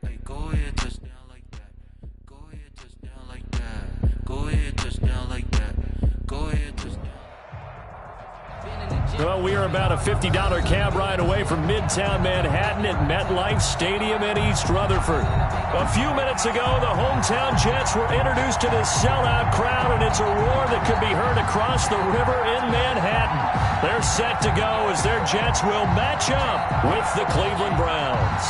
Hey, go ahead, touchdown like that. Go ahead, touchdown like that. Go ahead, touchdown like that. Go ahead, touchdown. Well, we are about a $50 cab ride away from Midtown Manhattan at MetLife Stadium in East Rutherford. A few minutes ago, the hometown Jets were introduced to this sellout crowd, and it's a roar that could be heard across the river in Manhattan. They're set to go as their Jets will match up with the Cleveland Browns.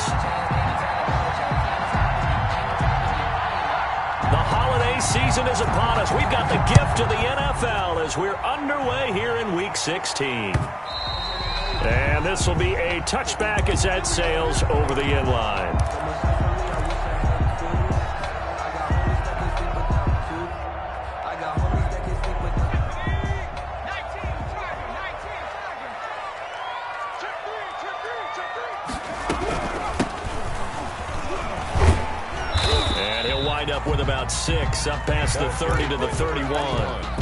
The holiday season is upon us. We've got the gift of the NFL as we're underway here in Week 16. And this will be a touchback as that sails over the end line. And he'll wind up with about 6, up past the 30 to the 31.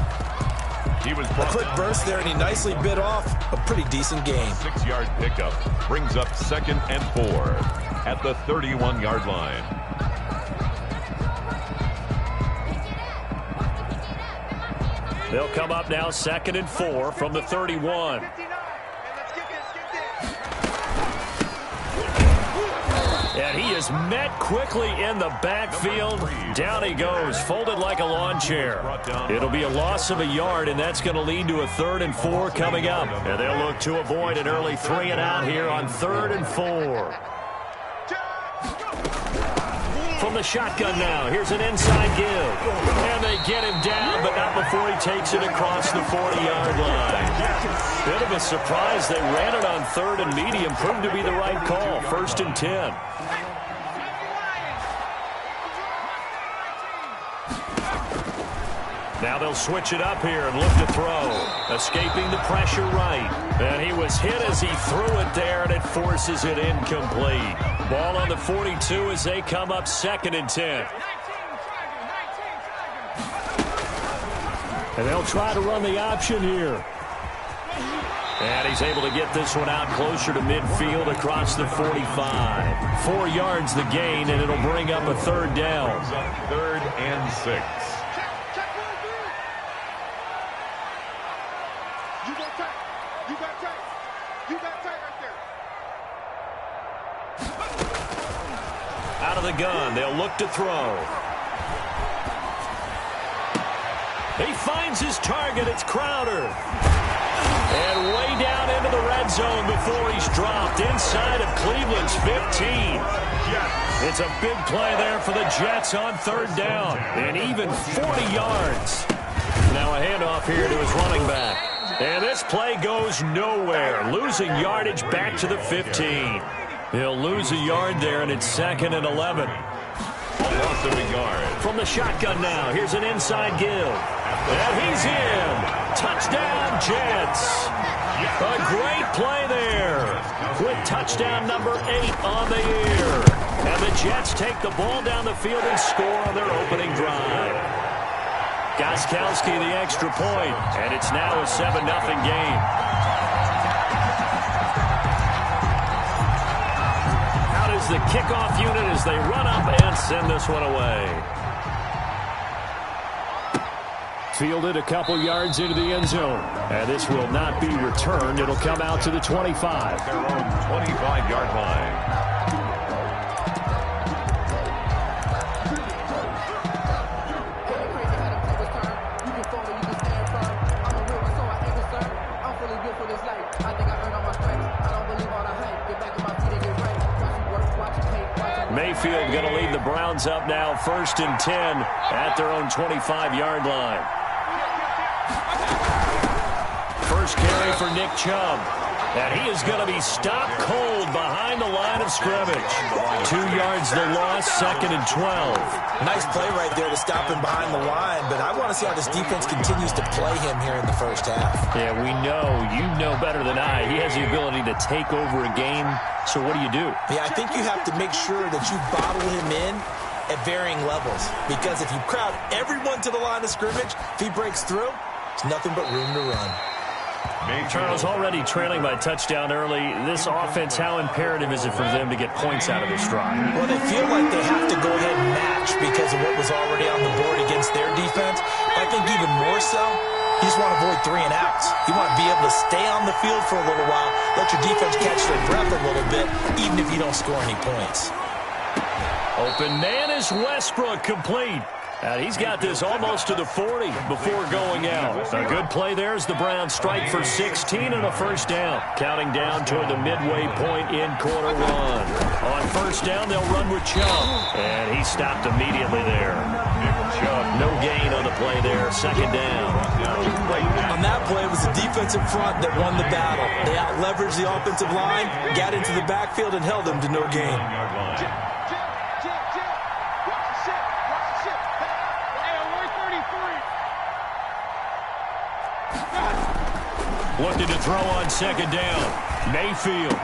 A quick burst there, and he nicely bit off a pretty decent gain. 6-yard pickup brings up 2nd and 4 at the 31-yard line. They'll come up now 2nd and 4 from the 31. And he is met quickly in the backfield. Down he goes, folded like a lawn chair. It'll be a loss of a yard, and that's going to lead to a 3rd and 4 coming up. And they'll look to avoid an early 3 and out here on 3rd and 4. From the shotgun now, here's an inside give. And they get him down, but not before he takes it across the 40-yard line. Bit of a surprise. They ran it on 3rd and medium. Proved to be the right call. 1st and 10. Now they'll switch it up here and look to throw. Escaping the pressure right. And he was hit as he threw it there, and it forces it incomplete. Ball on the 42 as they come up 2nd and 10. And they'll try to run the option here. And he's able to get this one out closer to midfield across the 45. 4 yards the gain, and it'll bring up a 3rd down. 3rd and 6. Out of the gun, they'll look to throw. He finds his target. It's Crowder. And way down into the red zone before he's dropped inside of Cleveland's 15. It's a big play there for the Jets on 3rd down. And even 40 yards. Now a handoff here to his running back. And this play goes nowhere. Losing yardage back to the 15. He'll lose a yard there, and it's 2nd and 11. Loss of a yard. From the shotgun now, here's an inside give. And he's in. Touchdown, Jets. A great play there with touchdown number 8 on the year. And the Jets take the ball down the field and score on their opening drive. Gostkowski the extra point, and it's now a 7-0 game. Out is the kickoff unit as they run up and send this one away. Fielded a couple yards into the end zone. And this will not be returned. It'll come out to the 25. Their own 25-yard line. Mayfield going to lead the Browns up now 1st and 10 at their own 25-yard line. First carry for Nick Chubb. And he is going to be stopped cold behind the line of scrimmage. 2 yards the loss, 2nd and 12. Nice play right there to stop him behind the line, but I want to see how this defense continues to play him here in the first half. Yeah, we know. You know better than I. He has the ability to take over a game, so what do you do? Yeah, I think you have to make sure that you bottle him in at varying levels, because if you crowd everyone to the line of scrimmage, if he breaks through, it's nothing but room to run. Charles, already trailing by touchdown early. This offense, how imperative is it for them to get points out of this drive? Well, they feel like they have to go ahead and match because of what was already on the board against their defense. But I think even more so, you just want to avoid 3 and outs. You want to be able to stay on the field for a little while, let your defense catch their breath a little bit, even if you don't score any points. Open man is Westbrook, complete. He's got this almost to the 40 before going out. A good play there as the Browns strike for 16 and a first down. Counting down toward the midway point in quarter 1. On first down, they'll run with Chubb. And he stopped immediately there. No gain on the play there. Second down. On that play, it was the defensive front that won the battle. They out-leveraged the offensive line, got into the backfield, and held them to no gain. Looking to throw on second down. Mayfield.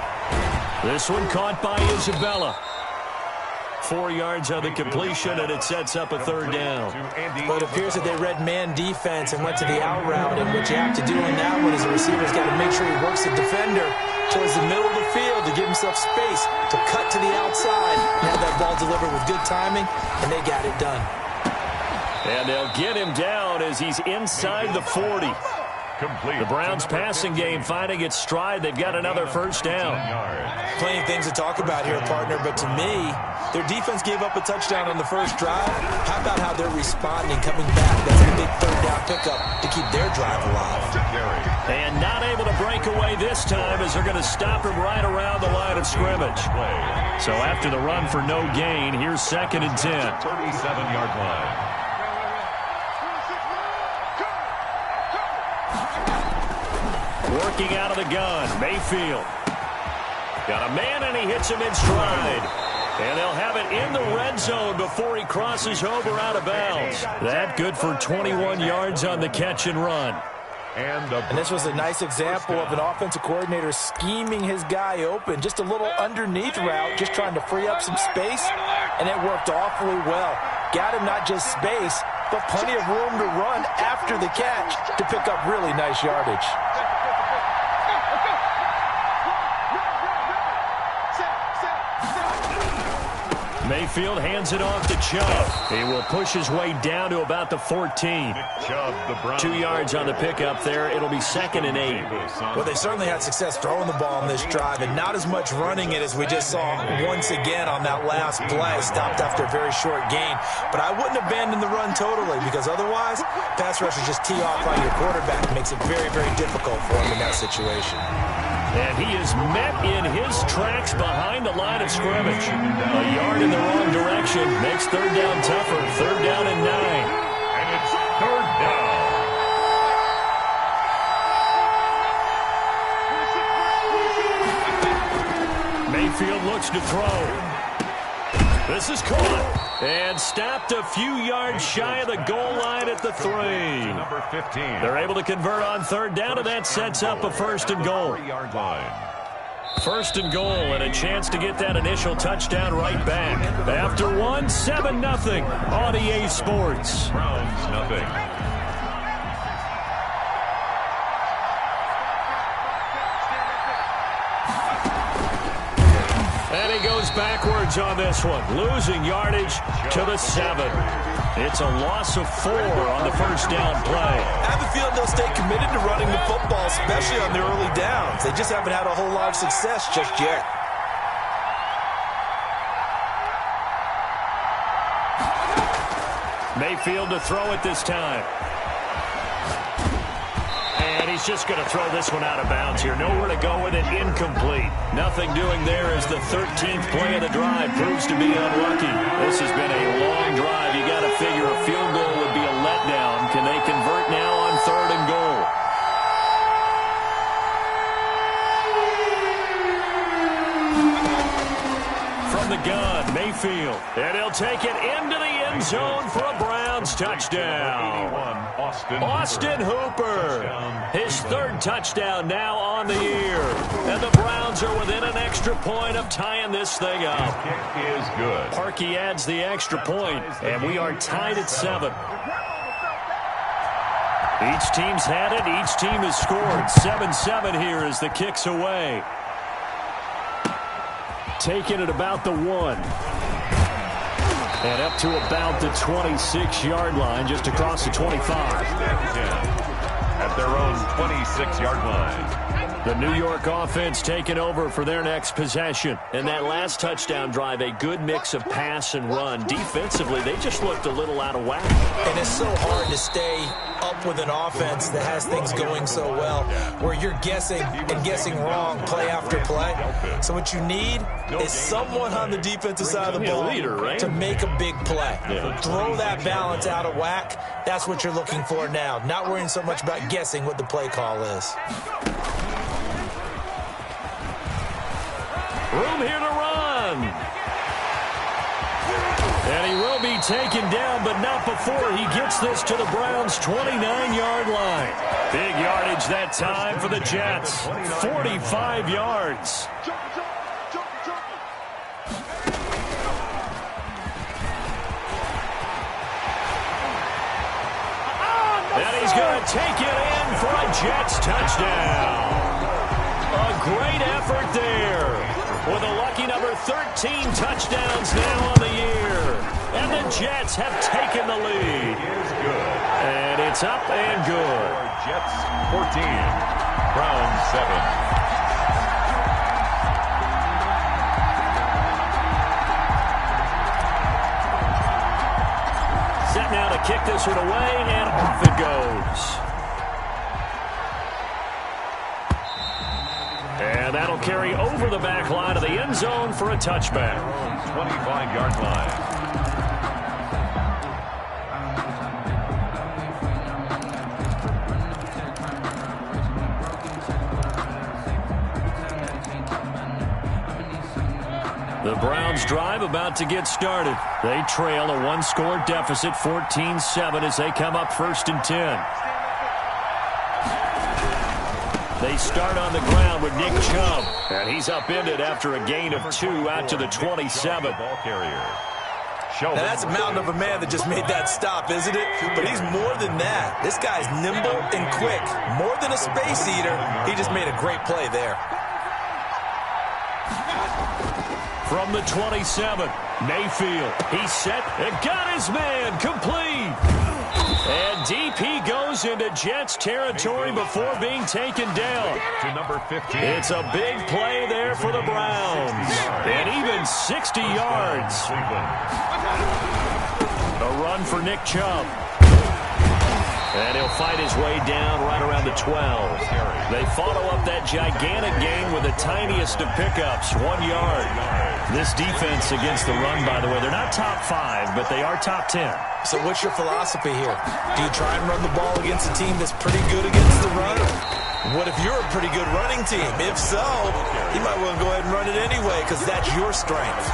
This one caught by Isabella. 4 yards on the completion, and it sets up a third down. But it appears that they read man defense and went to the out route, and what you have to do on that one is the receiver's got to make sure he works the defender towards the middle of the field to give himself space to cut to the outside and have that ball delivered with good timing, and they got it done. And they'll get him down as he's inside the 40. The Browns passing game finding its stride. They've got another first down. Plenty of things to talk about here, partner, but to me, their defense gave up a touchdown on the first drive. How about how they're responding, coming back? That's a big third down pickup to keep their drive alive. And not able to break away this time as they're going to stop him right around the line of scrimmage. So after the run for no gain, here's 2nd and 10. 37-yard line. Working out of the gun, Mayfield. Got a man, and he hits him in stride. And they'll have it in the red zone before he crosses over out of bounds. That good for 21 yards on the catch and run. And this was a nice example of an offensive coordinator scheming his guy open. Just a little underneath route, just trying to free up some space, and it worked awfully well. Got him not just space, but plenty of room to run after the catch to pick up really nice yardage. Mayfield hands it off to Chubb. He will push his way down to about the 14. 2 yards on the pickup there. It'll be 2nd and 8. Well, they certainly had success throwing the ball on this drive, and not as much running it as we just saw once again on that last play. Stopped after a very short gain. But I wouldn't abandon the run totally, because otherwise, pass rushers just tee off on your quarterback. It makes it very, very difficult for him in that situation. And he is met in his tracks behind the line of scrimmage. A yard in the wrong direction makes third down tougher. 3rd down and 9. And it's 3rd down. Mayfield looks to throw. This is caught and stopped a few yards shy of the goal line at the 3. Number 15. They're able to convert on 3rd down, and that sets up a 1st and goal. 3-yard line. 1st and goal, and a chance to get that initial touchdown right back. After 1, 7-0 on EA Sports. Browns nothing. And he goes backwards on this one, losing yardage to the 7. It's a loss of 4 on the first down play. I have a feeling they'll stay committed to running the football, especially on their early downs. They just haven't had a whole lot of success just yet. Mayfield to throw it this time. And he's just going to throw this one out of bounds here. Nowhere to go with it. Incomplete. Nothing doing there as the 13th play of the drive proves to be unlucky. This has been a long drive. You got to figure a field goal would be a letdown. Can they convert now on 3rd and goal? From the gun, Mayfield. And he'll take it into the end zone for a Browns touchdown. Austin Hooper. His 3rd touchdown now on the year. And the Browns are within an extra point of tying this thing up. Kick is good. Parkey adds the extra point, and we are tied at 7. Each team's had it. Each team has scored. 7-7 here as the kick's away. Taking it about the 1. And up to about the 26-yard line, just across the 25. At their own 26-yard line. The New York offense taking over for their next possession. And that last touchdown drive, a good mix of pass and run. Defensively, they just looked a little out of whack. And it's so hard to stay up with an offense that has things going so well, where you're guessing and guessing wrong play after play. So what you need is someone on the defensive side of the ball to make a big play. Throw that balance out of whack. That's what you're looking for now. Not worrying so much about guessing what the play call is. Room here to run. And he will be taken down, but not before he gets this to the Browns' 29-yard line. Big yardage that time for the Jets. 45 yards. And he's going to take it in for a Jets touchdown. A great effort there. With a lucky number 13 touchdowns now on the year. And the Jets have taken the lead. And it's up and good. Jets 14, Browns 7. Set now to kick this one away, and off it goes. And that'll carry over the back line of the end zone for a touchback. 25-yard line. The Browns drive about to get started. They trail a one-score deficit, 14-7, as they come up 1st and 10. They start on the ground with Nick Chubb. And he's upended after a gain of 2 out to the 27. Ball carrier. Now that's a mountain of a man that just made that stop, isn't it? But he's more than that. This guy's nimble and quick. More than a space eater. He just made a great play there. From the 27, Mayfield. He's set and got his man complete. And deep he goes into Jets territory before being taken down. To number 15. It's a big play there for the Browns. And even 60 yards. A run for Nick Chubb. And he'll fight his way down right around the 12. They follow up that gigantic gain with the tiniest of pickups, 1 yard. This defense against the run, by the way, they're not top 5, but they are top 10. So what's your philosophy here? Do you try and run the ball against a team that's pretty good against the run? What if you're a pretty good running team? If so, you might want to go ahead and run it anyway because that's your strength.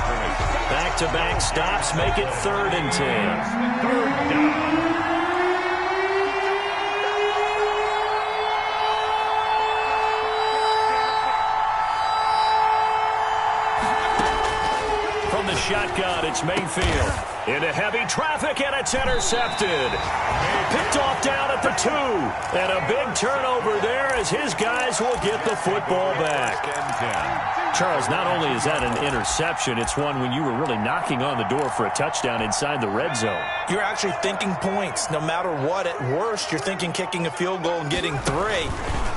Back-to-back stops make it 3rd and 10. 3rd down. Shotgun, it's Mayfield. Into heavy traffic, and it's intercepted. Picked off down at the 2. And a big turnover there as his guys will get the football back. Charles, not only is that an interception, it's one when you were really knocking on the door for a touchdown inside the red zone. You're actually thinking points. No matter what, at worst, you're thinking kicking a field goal and getting 3.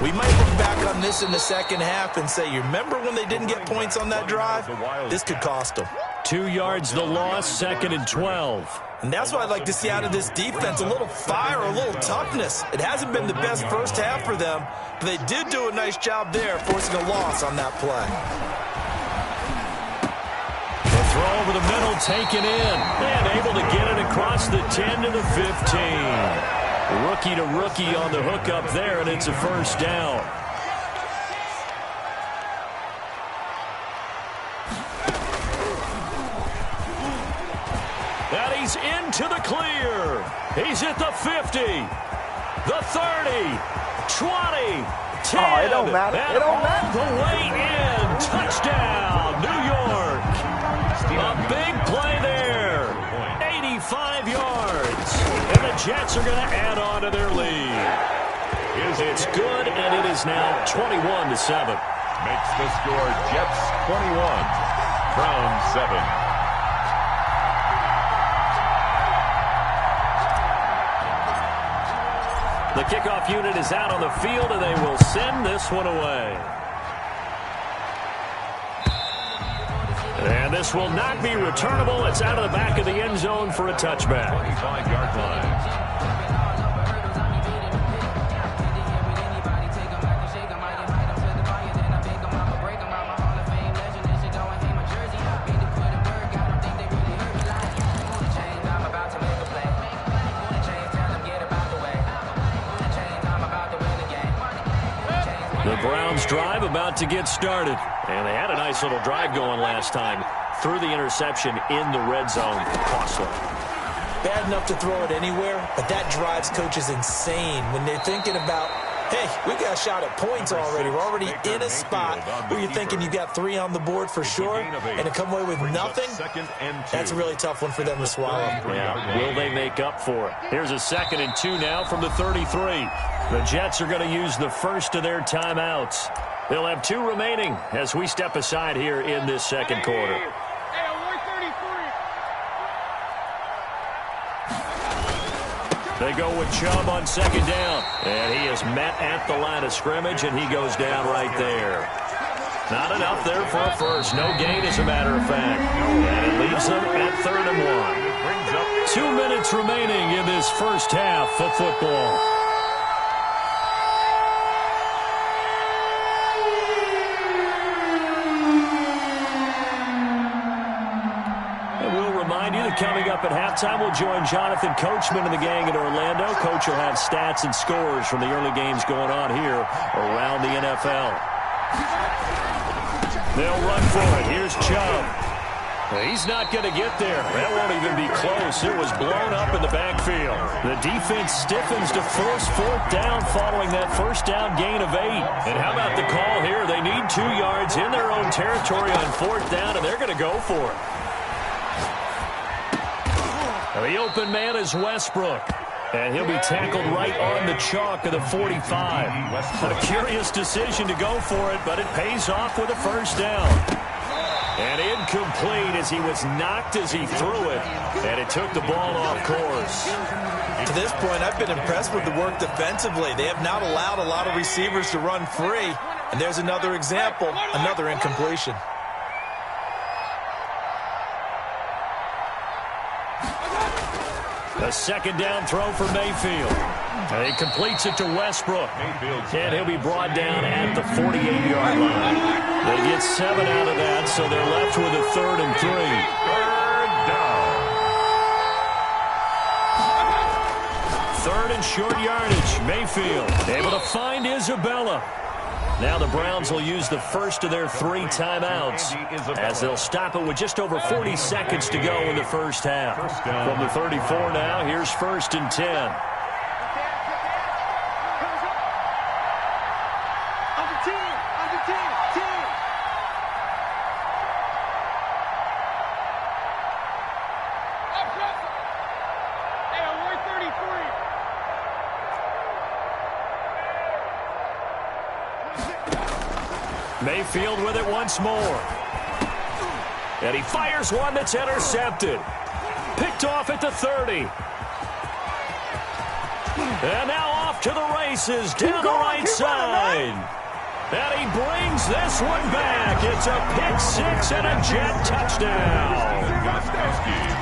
We might look back on this in the second half and say, you remember when they didn't get points on that drive? This could cost them. 2 yards the loss, 2nd and 12. And that's what I'd like to see out of this defense, a little fire, a little toughness. It hasn't been the best first half for them, but they did do a nice job there, forcing a loss on that play. The throw over the middle, taken in, and able to get it across the 10 to the 15. Rookie to rookie on the hook up there, and it's a 1st down. And he's into the clear. He's at the 50, the 30, 20, 10. It don't matter. And all the way in. Touchdown, New York. A big play there. 85 yards. And the Jets are going to add on to their lead. It's good, and it is now 21-7. Makes the score Jets 21, Browns 7. The kickoff unit is out on the field, and they will send this one away. And this will not be returnable. It's out of the back of the end zone for a touchback. 25-yard line. The Browns drive about to get started. And they had a nice little drive going last time. Threw the interception in the red zone. Costly. Bad enough to throw it anywhere, but that drives coaches insane when they're thinking about, hey, we got a shot at points already. We're already in a spot where you're thinking you got 3 on the board for sure, and to come away with nothing, that's a really tough one for them to swallow. Yeah. Will they make up for it? Here's a 2nd and 2 now from the 33. The Jets are going to use the first of their timeouts. They'll have 2 remaining as we step aside here in this second quarter. They go with Chubb on 2nd down. And he is met at the line of scrimmage, and he goes down right there. Not enough there for a first. No gain, as a matter of fact. And it leaves them at 3rd and 1. 2 minutes remaining in this first half of football. Coming up at halftime, we'll join Jonathan Coachman and the gang in Orlando. Coach will have stats and scores from the early games going on here around the NFL. They'll run for it. Here's Chubb. He's not going to get there. That won't even be close. It was blown up in the backfield. The defense stiffens to force 4th down following that first down gain of 8. And how about the call here? They need 2 yards in their own territory on 4th down, and they're going to go for it. The open man is Westbrook, and he'll be tackled right on the chalk of the 45. A curious decision to go for it, but it pays off with a first down. And incomplete as he was knocked as he threw it, and it took the ball off course. To this point, I've been impressed with the work defensively. They have not allowed a lot of receivers to run free, and there's another example, another incompletion. A 2nd down throw for Mayfield. And he completes it to Westbrook. And he'll be brought down at the 48-yard line. They get 7 out of that, so they're left with a 3rd and 3. 3rd and short yardage. Mayfield able to find Isabella. Now the Browns will use the first of their 3 timeouts as they'll stop it with just over 40 seconds to go in the first half. From the 34 now, here's 1st and 10. Mayfield with it once more. And he fires one that's intercepted. Picked off at the 30. And now off to the races down the right side. And he brings this one back. It's a pick 6 and a Jet touchdown.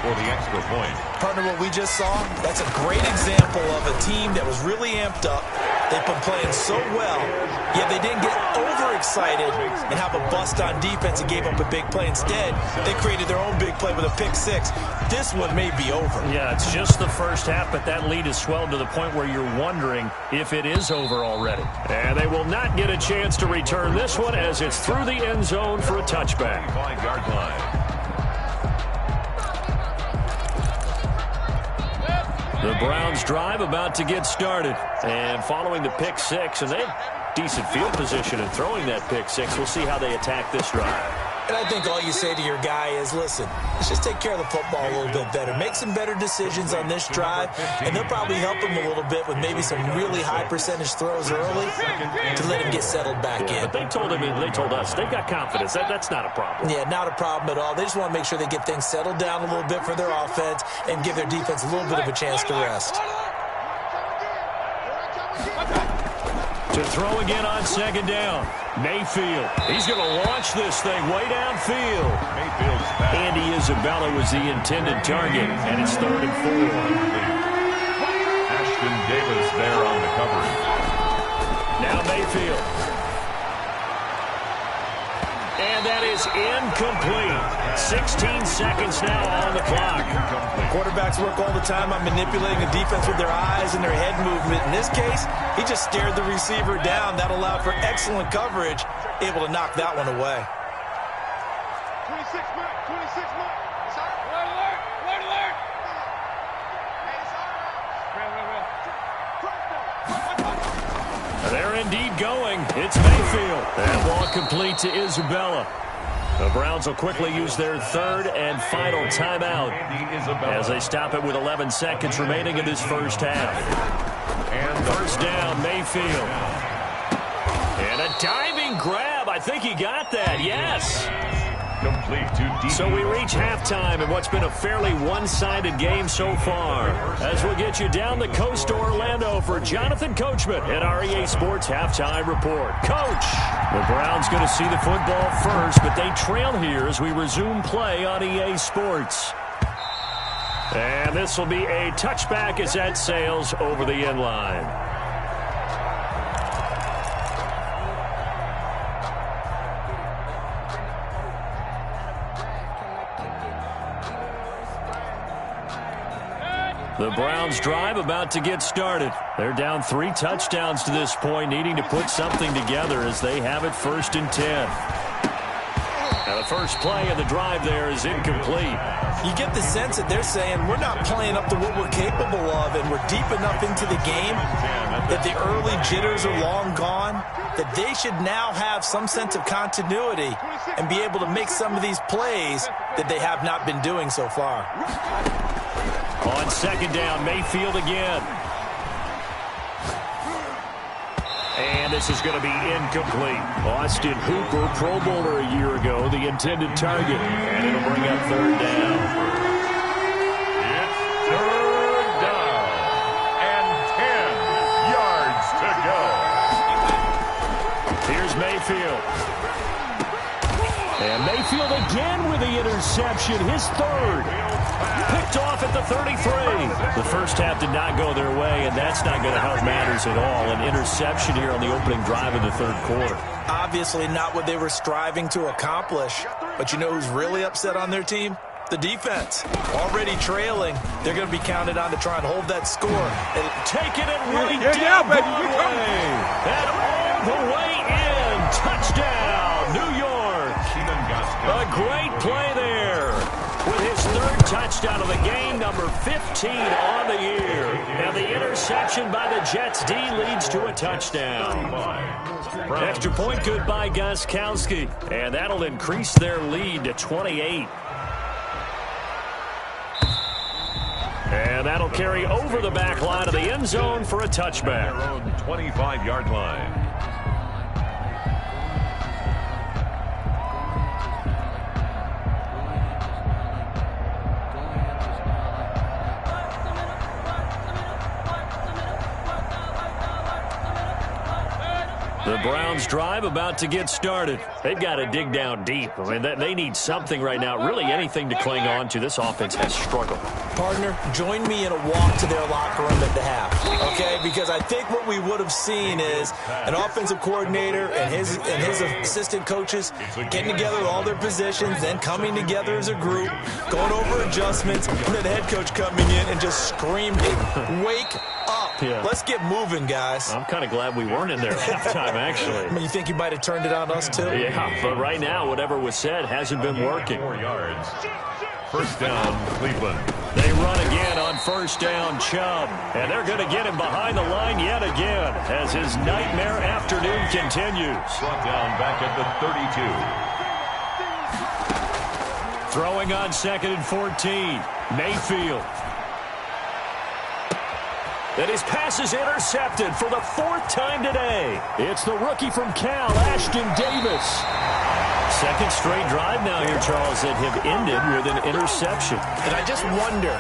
For the extra point. Partner, what we just saw, that's a great example of a team that was really amped up. They've been playing so well, yet they didn't get overexcited and have a bust on defense and gave up a big play. Instead, they created their own big play with a pick 6. This one may be over. Yeah, it's just the first half, but that lead has swelled to the point where you're wondering if it is over already. And they will not get a chance to return this one as it's through the end zone for a touchback. 5-yard line. The Browns drive about to get started. And following the pick 6, and they have decent field position in throwing that pick 6. We'll see how they attack this drive. And I think all you say to your guy is, listen, let's just take care of the football a little bit better. Make some better decisions on this drive, and they'll probably help him a little bit with maybe some really high percentage throws early to let him get settled back in. But they told us they've got confidence. That's not a problem. Yeah, not a problem at all. They just want to make sure they get things settled down a little bit for their offense and give their defense a little bit of a chance to rest. To throw again on second down. Mayfield. He's going to launch this thing way downfield. Andy Isabella was the intended target, and it's 3rd and 4. Ashton Davis there on the coverage. Now Mayfield. And that is incomplete. 16 seconds now on the clock. Quarterbacks work all the time on manipulating the defense with their eyes and their head movement. In this case, he just stared the receiver down. That allowed for excellent coverage, able to knock that one away. 26 mark. Alert, alert. They're indeed going. It's Mayfield. That ball complete to Isabella. The Browns will quickly use their 3rd and final timeout as they stop it with 11 seconds remaining in this first half. And first down, Mayfield. And a diving grab. I think he got that. Yes. Complete to deep. So we reach halftime in what's been a fairly one-sided game so far. As we'll get you down the coast to Orlando for Jonathan Coachman at our EA Sports Halftime Report. Coach, the Browns going to see the football first, but they trail here as we resume play on EA Sports. And this will be a touchback as that sails over the end line. The Browns drive about to get started. They're down 3 touchdowns to this point, needing to put something together as they have it 1st and 10. Now the first play of the drive there is incomplete. You get the sense that they're saying we're not playing up to what we're capable of, and we're deep enough into the game that the early jitters are long gone, that they should now have some sense of continuity and be able to make some of these plays that they have not been doing so far. On second down, Mayfield again. And this is going to be incomplete. Austin Hooper, Pro Bowler a year ago, the intended target. And it'll bring up 3rd down. It's 3rd down. And 10 yards to go. Here's Mayfield. And Mayfield again with the interception, his 3rd. Picked off at the 33. The first half did not go their way, and that's not going to help matters at all. An interception here on the opening drive of the 3rd quarter. Obviously not what they were striving to accomplish. But you know who's really upset on their team? The defense. Already trailing. They're going to be counted on to try and hold that score. And taking it right down Broadway. And all the way in. Touchdown, New York. A great play there. With his 3rd touchdown of the game, number 15 on the year. And the interception by the Jets D leads to a touchdown. Extra point good by Gostkowski. And that'll increase their lead to 28. And that'll carry over the back line of the end zone for a touchback. 25-yard line. The Browns drive about to get started. They've got to dig down deep. I mean, they need something right now, really anything to cling on to. This offense has struggled. Partner, join me in a walk to their locker room at the half, okay? Because I think what we would have seen is an offensive coordinator and his assistant coaches getting together with all their positions, then coming together as a group, going over adjustments, and then the head coach coming in and just screaming, "Wake up. Yeah. Let's get moving, guys." I'm kind of glad we weren't in there at halftime, actually. I mean, you think you might have turned it on us, too? Yeah, but right now, whatever was said hasn't been working. 4 yards. First down, Cleveland. They run again on first down, Chubb. And they're going to get him behind the line yet again as his nightmare afternoon continues. Brought down back at the 32. Throwing on 2nd and 14. Mayfield. And his pass is intercepted for the 4th time today. It's the rookie from Cal, Ashton Davis. Second straight drive now here, Charles, that have ended with an interception. And I just wonder,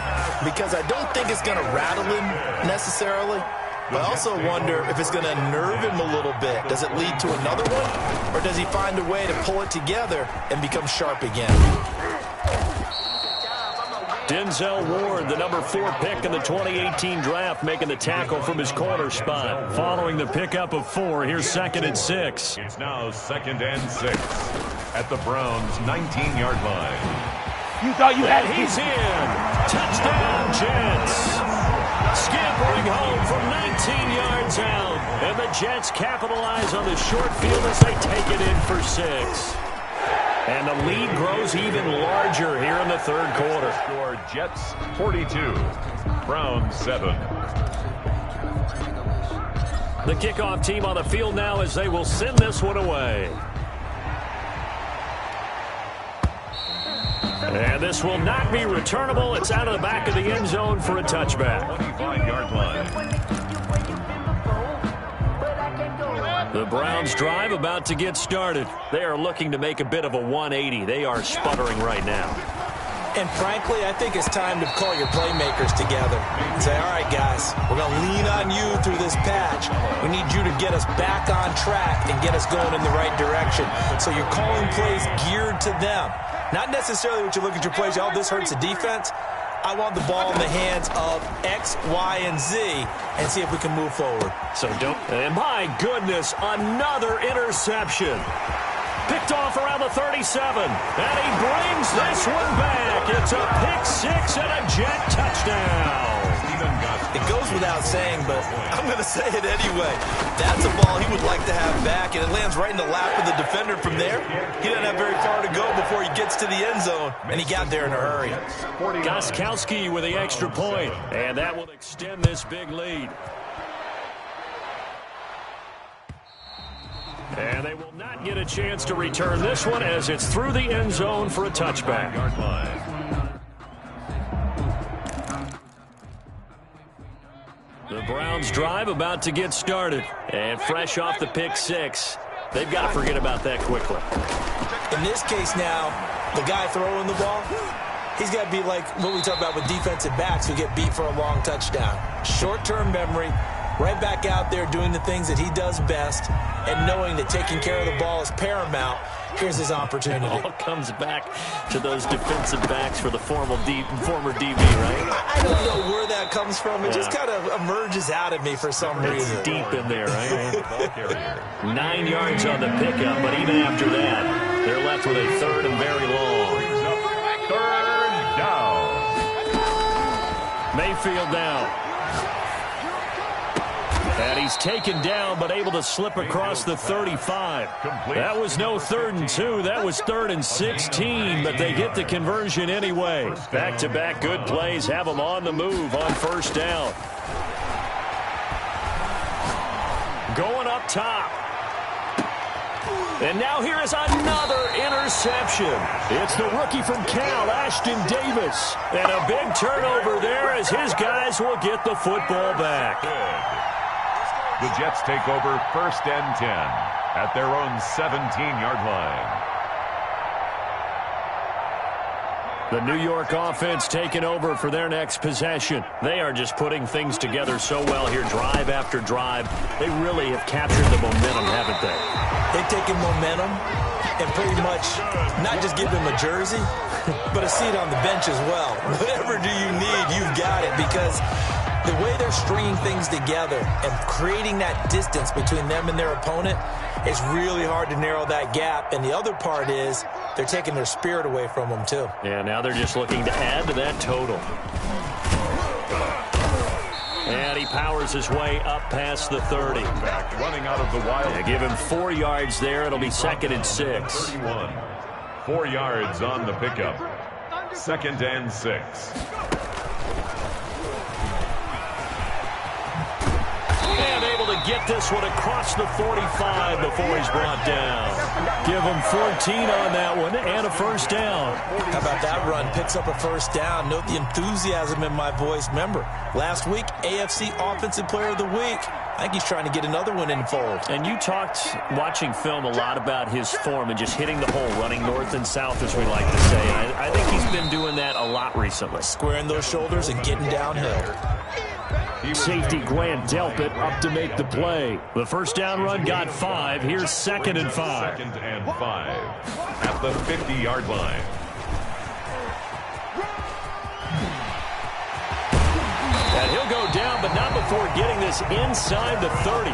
because I don't think it's going to rattle him necessarily, but I also wonder if it's going to nerve him a little bit. Does it lead to another one, or does he find a way to pull it together and become sharp again? Denzel Ward, the number 4 pick in the 2018 draft, making the tackle from his corner spot. Following the pickup of 4, here's 2nd and 6. It's now 2nd and 6 at the Browns' 19-yard line. You thought you had And he's in. Touchdown, Jets. Scampering home from 19 yards out. And the Jets capitalize on the short field as they take it in for 6. And the lead grows even larger here in the 3rd quarter. Score Jets 42, Browns 7. The kickoff team on the field now as they will send this one away. And this will not be returnable. It's out of the back of the end zone for a touchback. 25-yard line. The Browns drive about to get started. They are looking to make a bit of a 180. They are sputtering right now. And frankly, I think it's time to call your playmakers together and say, all right, guys, we're going to lean on you through this patch. We need you to get us back on track and get us going in the right direction. So you're calling plays geared to them. Not necessarily what you look at your plays, oh, this hurts the defense. I want the ball in the hands of X, Y, and Z and see if we can move forward. So don't. And my goodness, another interception. Picked off around the 37. And he brings this one back. It's a pick 6 and a Jet touchdown. It goes without saying, but I'm going to say it anyway. That's a ball he would like to have back, and it lands right in the lap of the defender from there. He doesn't have very far to go before he gets to the end zone, and he got there in a hurry. Gostkowski with the extra point, and that will extend this big lead. And they will not get a chance to return this one as it's through the end zone for a touchback. The Browns drive about to get started. And fresh off the pick 6, they've got to forget about that quickly. In this case now, the guy throwing the ball, he's got to be like what we talk about with defensive backs who get beat for a long touchdown. Short-term memory, right back out there doing the things that he does best, and knowing that taking care of the ball is paramount. Here's his opportunity. It all comes back to those defensive backs for the former DB, right? I don't know where that comes from. It just kind of emerges out of me for some reason. It's deep in there, right? 9 yards on the pickup, but even after that, they're left with a 3rd and very long. 3rd down. Mayfield down. And he's taken down, but able to slip across the 35. That was no 3rd and 2. That was 3rd and 16, but they get the conversion anyway. Back-to-back good plays have them on the move on 1st down. Going up top. And now here is another interception. It's the rookie from Cal, Ashton Davis. And a big turnover there as his guys will get the football back. The Jets take over 1st and 10 at their own 17-yard line. The New York offense taking over for their next possession. They are just putting things together so well here, drive after drive. They really have captured the momentum, haven't they? They've taken momentum and pretty much not just give them a jersey, but a seat on the bench as well. Whatever do you need, you've got it, because the way they're stringing things together and creating that distance between them and their opponent is really hard to narrow that gap. And the other part is they're taking their spirit away from them, too. Yeah, now they're just looking to add to that total. And he powers his way up past the 30. Back running out of the wild. Yeah, give him 4 yards there. It'll be 2nd and 6. 31. 4 yards on the pickup. 2nd and 6. And able to get this one across the 45 before he's brought down. Give him 14 on that one and a first down. How about that run? Picks up a first down. Note the enthusiasm in my voice. Remember, last week, AFC Offensive Player of the Week. I think he's trying to get another one in the fold. And you talked, watching film, a lot about his form and just hitting the hole, running north and south, as we like to say. And I think he's been doing that a lot recently. Squaring those shoulders and getting downhill. Safety Grant Delpit up to make the play. The first down run got 5. Here's 2nd and 5. 2nd and 5 at the 50-yard line. And he'll go down, but not before getting this inside the 30.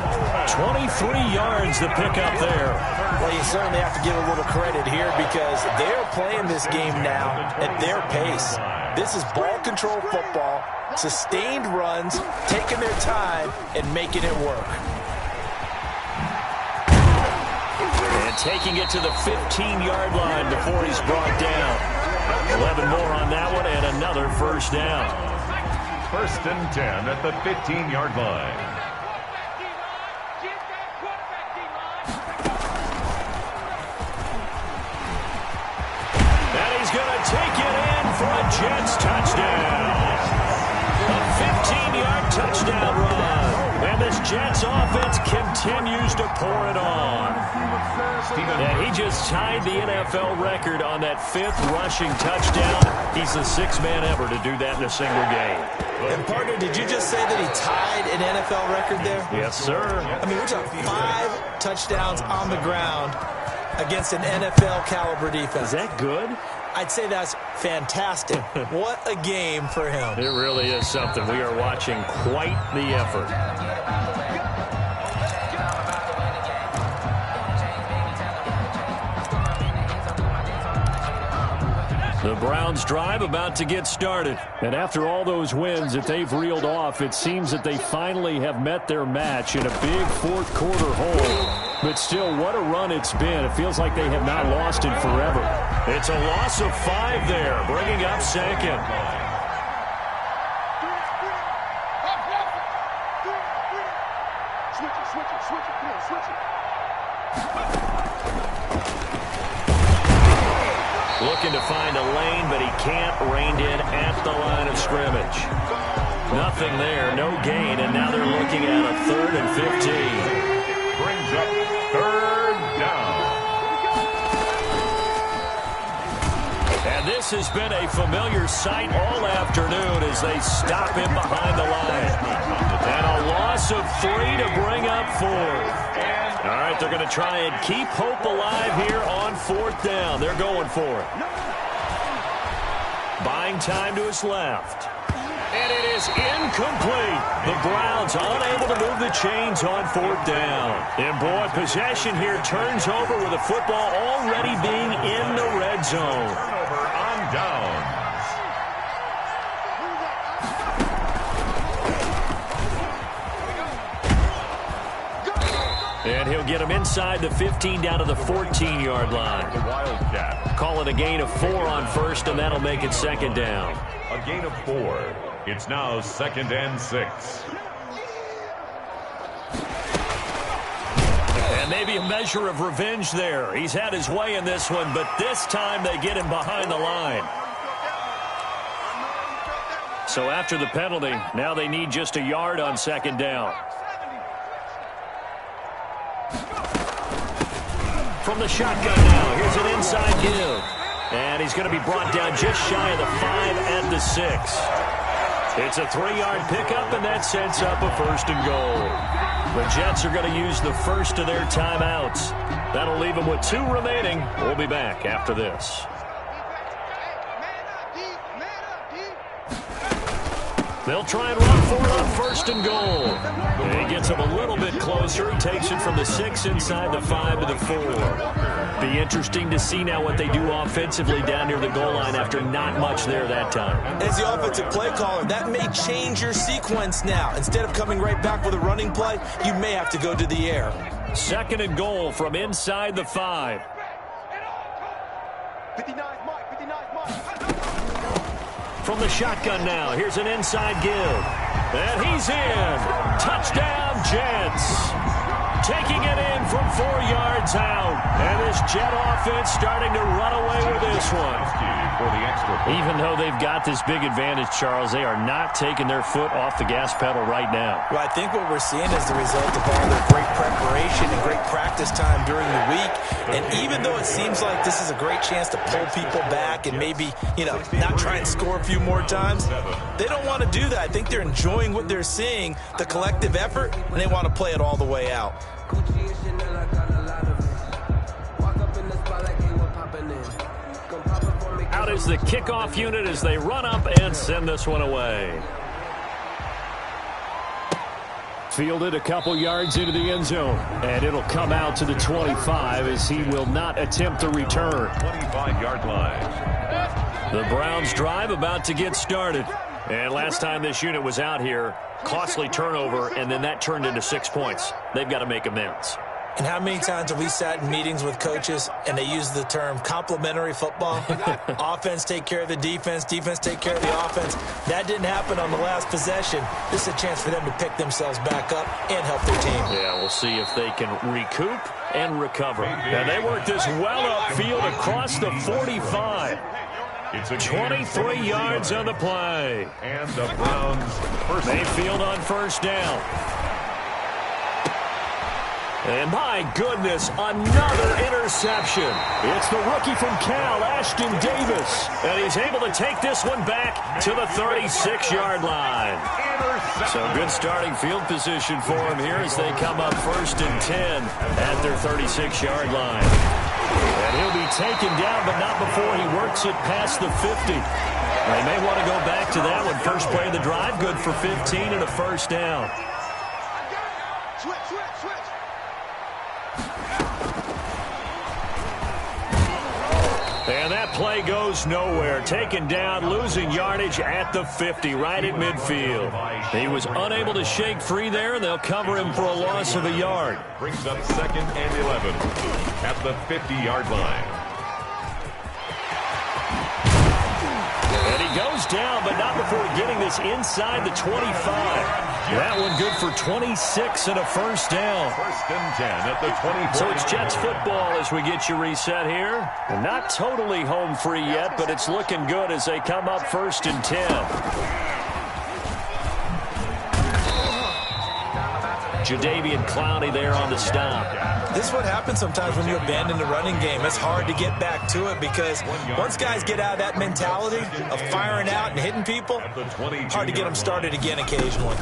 23 yards to pick up there. Well, you certainly have to give a little credit here because they're playing this game now at their pace. This is ball control football, sustained runs, taking their time, and making it work. And taking it to the 15-yard line before he's brought down. 11 more on that one and another first down. 1st and 10 at the 15-yard line. And he's going to take it in for a Jets touchdown. A 15-yard touchdown run. And this Jets offense continues to pour it on. And he just tied the NFL record on that 5th rushing touchdown. He's the 6th man ever to do that in a single game. And, partner, did you just say that he tied an NFL record there? Yes, sir. I mean, we're talking 5 touchdowns on the ground against an NFL-caliber defense. Is that good? I'd say that's fantastic. What a game for him. It really is something. We are watching quite the effort. The Browns drive about to get started. And after all those wins that they've reeled off, it seems that they finally have met their match in a big 4th quarter hole. But still, what a run it's been. It feels like they have not lost in forever. It's a loss of 5 there, bringing up 2nd. Looking to find a lane, but he can't. Reined in at the line of scrimmage. Nothing there, no gain, and now they're looking at a 3rd and 15. Brings up 3rd down. And this has been a familiar sight all afternoon as they stop him behind the line. And a loss of 3 to bring up 4th. All right, they're going to try and keep hope alive here on 4th down. They're going for it. Buying time to his left. And it is incomplete. The Browns unable to move the chains on 4th down. And boy, possession here turns over with the football already being in the red zone. Turnover on downs. And he'll get him inside the 15 down to the 14-yard line. The Wildcat. Call it a gain of 4 on 1st, and that'll make it 2nd down. A gain of 4. It's now 2nd and 6. And maybe a measure of revenge there. He's had his way in this one, but this time they get him behind the line. So after the penalty, now they need just a yard on 2nd down. From the shotgun now, here's an inside give. And he's going to be brought down just shy of the 5 at the 6. It's a 3-yard pickup, and that sets up a 1st and goal. The Jets are going to use the first of their timeouts. That'll leave them with 2 remaining. We'll be back after this. They'll try and run for it on 1st and goal. And he gets him a little bit closer. He takes it from the 6 inside the 5 to the 4. Be interesting to see now what they do offensively down near the goal line after not much there that time. As the offensive play caller, that may change your sequence now. Instead of coming right back with a running play, you may have to go to the air. 2nd and goal from inside the 5. 59 Mike, 59 Mike. from the shotgun now. Here's an inside give. And he's in. Touchdown, Jets. Taking it in from 4 yards out. And this Jet offense starting to run away with this one. Even though they've got this big advantage, Charles, they are not taking their foot off the gas pedal right now. Well, I think what we're seeing is the result of all their great preparation and great practice time during the week. And even though it seems like this is a great chance to pull people back and maybe, not try and score a few more times, they don't want to do that. I think they're enjoying what they're seeing, the collective effort, and they want to play it all the way out. Out is the kickoff unit as they run up and send this one away. Fielded a couple yards into the end zone, and it'll come out to the 25 as he will not attempt the return. 25-yard line. The Browns drive about to get started. And last time this unit was out here, costly turnover, and then that turned into 6 points. They've got to make amends. And how many times have we sat in meetings with coaches and they use the term complementary football? Offense take care of the defense, defense take care of the offense. That didn't happen on the last possession. This is a chance for them to pick themselves back up and help their team. Yeah, we'll see if they can recoup and recover. And they work this well upfield across the 45. It's a 23 yards on the play. And the Browns first. Mayfield on first down. And my goodness, another interception. It's the rookie from Cal, Ashton Davis. And he's able to take this one back to the 36-yard line. So good starting field position for him here as they come up 1st and 10 at their 36-yard line. And he'll be taken down, but not before he works it past the 50. They may want to go back to that one. First play of the drive, good for 15 and a first down. Switch. And that play goes nowhere. Taken down, losing yardage at the 50, right at midfield. He was unable to shake free there, and they'll cover him for a loss of a yard. Brings up 2nd and 11 at the 50-yard line. And he goes down, but not before getting this inside the 25. That one good for 26 and a first down. 1st and 10 at the 24. So it's Jets football as we get you reset here. Not totally home free yet, but it's looking good as they come up 1st and 10. Jadeveon Clowney there on the stop. This is what happens sometimes when you abandon the running game. It's hard to get back to it because once guys get out of that mentality of firing out and hitting people, hard to get them started again occasionally.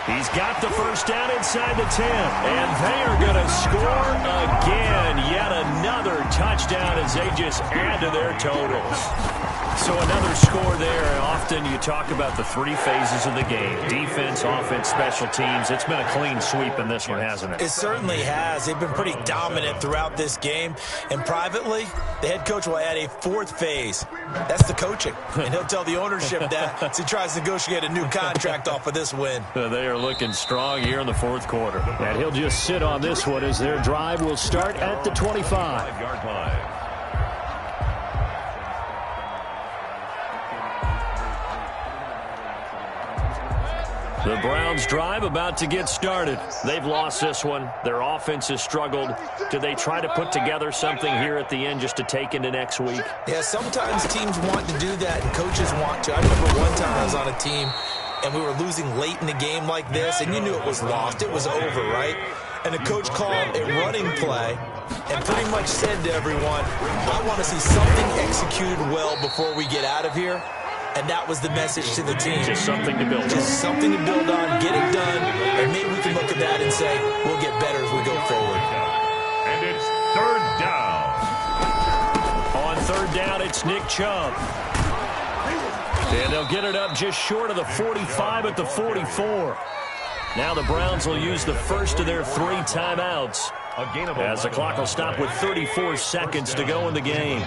He's got the first down inside the 10, and they are going to score again. Yet another touchdown as they just add to their totals. So another score there, and often you talk about the 3 phases of the game. Defense, offense, special teams. It's been a clean sweep in this one, hasn't it? It certainly has. They've been pretty dominant throughout this game. And privately, the head coach will add a 4th phase. That's the coaching. And he'll tell the ownership that as he tries to negotiate a new contract off of this win. They are looking strong here in the 4th quarter. And he'll just sit on this one as their drive will start at the 25-yard line. The Browns drive about to get started. They've lost this one. Their offense has struggled. Do they try to put together something here at the end just to take into next week? Yeah, sometimes teams want to do that and coaches want to. I remember one time I was on a team and we were losing late in the game like this, and you knew it was lost. It was over, right? And the coach called a running play and pretty much said to everyone, I want to see something executed well before we get out of here. And that was the message to the team. Just something to build on. Just something to build on, get it done, and maybe we can look at that and say, we'll get better as we go forward. And it's 3rd down. On 3rd down, it's Nick Chubb. And they'll get it up just short of the 45 at the 44. Now the Browns will use the first of their 3 timeouts as the clock will stop with 34 seconds to go in the game.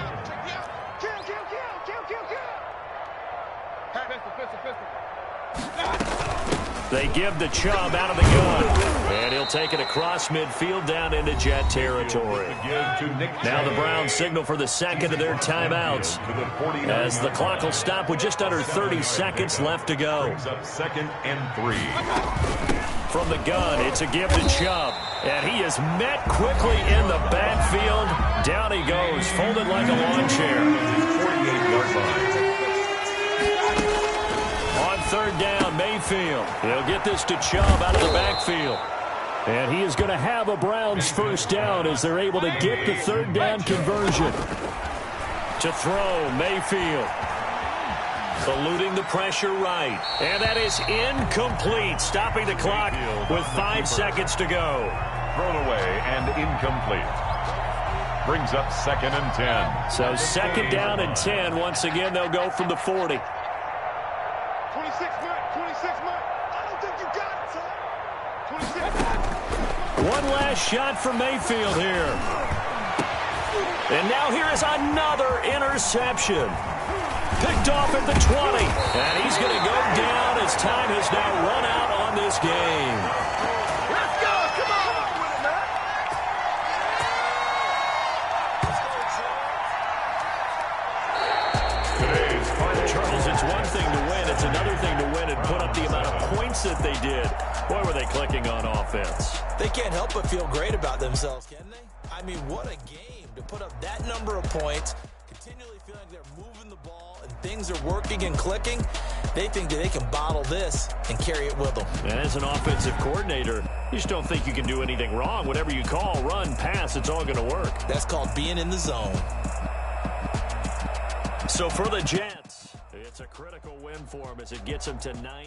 They give the Chubb out of the gun. And he'll take it across midfield down into Jet territory. Now the Browns signal for the second of their timeouts, as the clock will stop with just under 30 seconds left to go. Second and 3. From the gun, it's a give to Chubb. And he is met quickly in the backfield. Down he goes, folded like a lawn chair. 48-yard line. On third down, Mayfield. He'll get this to Chubb out of the backfield. And he is going to have a Browns first down as they're able to get the third down conversion. To throw, Mayfield. Eluding the pressure right. And that is incomplete, stopping the clock with 5 seconds to go. Thrown away and incomplete. Brings up second and 10. So second down and 10. Once again, they'll go from the 40. 26 minutes. I don't think you got it, son. 26. One last shot for Mayfield here. And now here is another interception. Picked off at the 20. And he's going to go down as time has now run out on this game. Let's go. Come on with it, man. Charles, it's one thing to win. It's another thing to win and put up the amount of points that they did. Boy, were they clicking on offense. They can't help but feel great about themselves, can they? I mean, what a game to put up that number of points, continually feeling like they're moving the ball and things are working and clicking. They think that they can bottle this and carry it with them. And as an offensive coordinator, you just don't think you can do anything wrong. Whatever you call, run, pass, it's all going to work. That's called being in the zone. So for the Jets, it's a critical win for them as it gets them to 9.